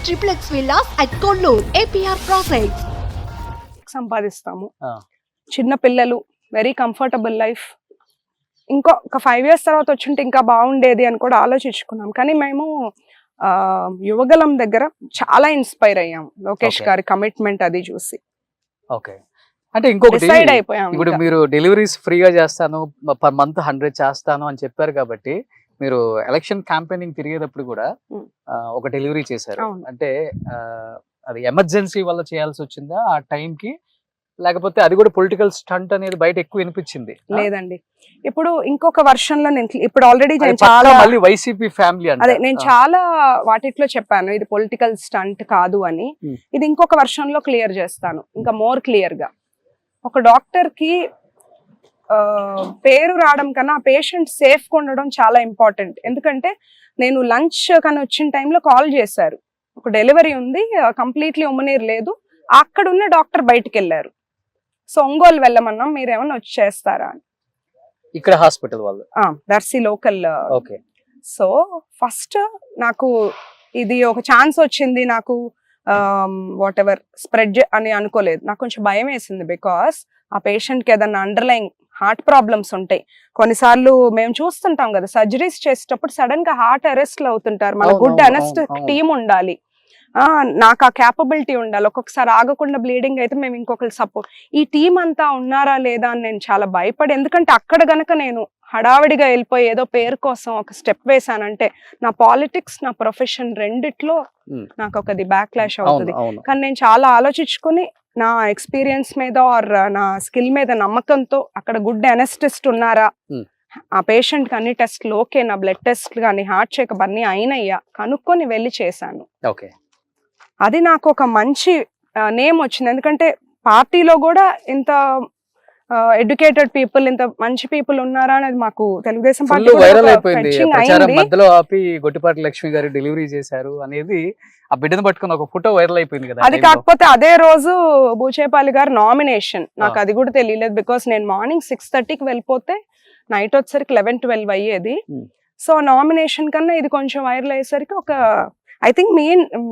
triplex villas at Kollur, APR Projects. సంపాదిస్తాము, చిన్న పిల్లలు, very comfortable life. ఒక 5 years తర్వాత వచ్చింటే ఇంకా బాగుండేది అని కూడా ఆలోచించుకున్నాం. కానీ మేము యువగలం దగ్గర చాలా ఇన్స్పైర్ అయ్యాం లోకేష్ గారి కమిట్మెంట్ అది చూసి. ఓకే, అంటే ఇంకొకటి డిసైడ్ అయిపోయాం. ఇప్పుడు మీరు డెలివరీస్ ఫ్రీగా చేస్తాను, పర్ మంత్ 100 చేస్తాను అని చెప్పారు కాబట్టి మీరు ఎలక్షన్ క్యాంపెయినింగ్ తిరిగేటప్పుడు కూడా ఒక డెలివరీ చేశారు. అంటే అది ఎమర్జెన్సీ వల్ల చేయాల్సి వచ్చిందా ఆ టైంకి, లేకపోతే అది కూడా పొలిటికల్ స్టంట్ అనేది బయట ఎక్కువ వినిపించింది? లేదండి, ఇప్పుడు ఇంకొక వర్షన్ లో నేను ఇప్పుడు ఆల్రెడీ చాలా మళ్ళీ వైసీపీ ఫ్యామిలీ అదే నేను చాలా వాటిలో చెప్పాను ఇది పొలిటికల్ స్టంట్ కాదు అని. ఇది ఇంకొక వర్షన్ లో క్లియర్ చేస్తాను, ఇంకా మోర్ క్లియర్ గా. ఒక డాక్టర్ కి పేరు రావడం కన్నా పేషెంట్ సేఫ్ గా ఉండడం చాలా ఇంపార్టెంట్. ఎందుకంటే నేను లంచ్ కానీ వచ్చిన టైంలో కాల్ చేశారు, ఒక డెలివరీ ఉంది, కంప్లీట్లీ ఉమ్మనీరు లేదు, అక్కడ ఉన్న డాక్టర్ బయటికి వెళ్ళారు. సో ఒంగోలు వెళ్ళమన్నాం, మీరేమన్నా వచ్చి చేస్తారా అని. ఇక్కడ హాస్పిటల్ వాళ్ళు Darsi local. Okay, so first నాకు ఇది ఒక ఛాన్స్ వచ్చింది, నాకు వాట్ ఎవర్ స్ప్రెడ్ అని అనుకోలేదు. నాకు కొంచెం భయం వేసింది, బికాస్ ఆ పేషెంట్కి ఏదన్నా అండర్లైన్ హార్ట్ ప్రాబ్లమ్స్ ఉంటాయి. కొన్నిసార్లు మేము చూస్తుంటాం కదా, సర్జరీస్ చేసేటప్పుడు సడన్ గా హార్ట్ అరెస్ట్లు అవుతుంటారు. మన గుడ్ అనెస్టిక్ టీమ్ ఉండాలి, నాకు ఆ క్యాపబిలిటీ ఉండాలి. ఒక్కొక్కసారి ఆగకుండా బ్లీడింగ్ అయితే మేము ఇంకొకరు సపోర్ట్, ఈ టీం అంతా ఉన్నారా లేదా అని నేను చాలా భయపడి. ఎందుకంటే అక్కడ గనక నేను హడావిడిగా వెళ్ళిపోయి ఏదో పేరు కోసం ఒక స్టెప్ వేసానంటే నా పాలిటిక్స్, నా ప్రొఫెషన్ రెండిట్లో నాకు ఒకది బ్యాక్లాష్ అవుతుంది. కానీ నేను చాలా ఆలోచించుకుని నా ఎక్స్పీరియన్స్ మీద ఆర్ నా స్కిల్ మీద నమ్మకంతో అక్కడ గుడ్ అనెస్టిస్ట్ ఉన్నారా, ఆ పేషెంట్ కి అన్ని టెస్ట్లు ఓకే, నా బ్లడ్ టెస్ట్ కానీ హార్ట్ చెకప్ అన్ని అయినయ్యా కనుక్కొని వెళ్ళి చేశాను. ఓకే, అది నాకు ఒక మంచి నేమ్ వచ్చింది. ఎందుకంటే పార్టీలో కూడా ఇంత ఎడ్యుకేటెడ్ పీపుల్, ఇంత మంచి పీపుల్ ఉన్నారా అనేది మాకు తెలుగుదేశం పార్టీ వైరల్ అయిపోయింది. ప్రచారం మధ్యలో ఆపి గొట్టిపాటి లక్ష్మి గారు డెలివరీ చేశారు అనేది ఆ బిడ్డను పట్టుకుని ఒక ఫోటో వైరల్ అయిపోయింది కదా. అది కాకపోతే అదే రోజు బూచేపల్లి గారు నామినేషన్, నాకు అది కూడా తెలియలేదు. బికాస్ నేను మార్నింగ్ 6:30కి వెళ్ళిపోతే నైట్ వచ్చేసరికి 11-12 అయ్యేది. సో నామినేషన్ కన్నా ఇది కొంచెం వైరల్ అయ్యేసరికి ఒక ఐ థింక్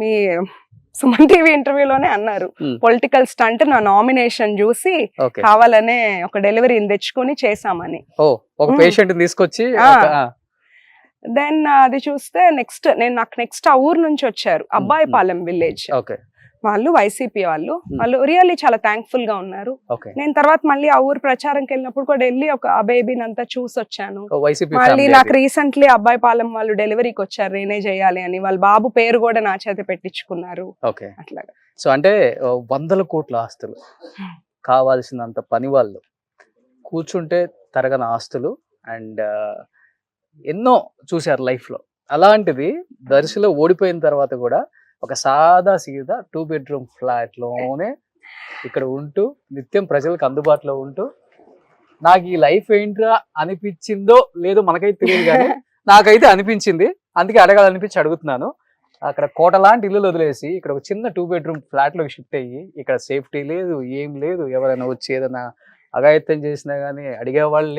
మీ సుమన్ టీవీ ఇంటర్వ్యూలోనే అన్నారు పొలిటికల్ స్టంట్, నా నామినేషన్ చూసి కావాలనే ఒక డెలివరీని తెచ్చుకొని చేసామని. ఒక పేషెంట్ తీసుకొచ్చి దెన్ అది చూస్తే నాకు నెక్స్ట్ ఆ ఊరు నుంచి వచ్చారు, అబ్బాయిపాలెం విలేజ్ వాళ్ళు, వైసీపీ వాళ్ళు రియల్లీ చాలా థ్యాంక్ఫుల్ గా ఉన్నారు. నేను తర్వాత మళ్ళీ ఆ ఊరు ప్రచారంకి వెళ్ళినప్పుడు కూడా వెళ్ళి ఒక ఆ బేబీని అంతా చూసి వచ్చాను. మళ్ళీ నాకు రీసెంట్లీ అబ్బాయిపాలెం వాళ్ళు డెలివరీకి వచ్చారు, నేనే చేయాలి అని. వాళ్ళ బాబు పేరు కూడా నా చేత పెట్టించుకున్నారు. అట్లాగా. సో అంటే 100 కోట్ల ఆస్తులు, కావాల్సినంత పని వాళ్ళు, కూర్చుంటే తరగని ఆస్తులు అండ్ ఎన్నో చూశారు లైఫ్ లో. అలాంటిది దర్శిలో ఓడిపోయిన తర్వాత కూడా ఒక సాదా సీదా 2 bedroom ఫ్లాట్ లోనే ఇక్కడ ఉంటూ నిత్యం ప్రజలకు అందుబాటులో ఉంటూ, నాకు ఈ లైఫ్ ఏంట్రా అనిపించిందో లేదో మనకైతే తెలియదు కానీ నాకైతే అనిపించింది, అందుకే అడగాలనిపించి అడుగుతున్నాను. అక్కడ కోట లాంటి ఇల్లు వదిలేసి ఇక్కడ ఒక చిన్న 2 bedroom ఫ్లాట్ లోకి షిఫ్ట్ అయ్యి, ఇక్కడ సేఫ్టీ లేదు, ఏం లేదు, ఎవరైనా వచ్చి ఏదైనా అఘాయిత్యం చేసినా గానీ అడిగేవాళ్ళు లేడు.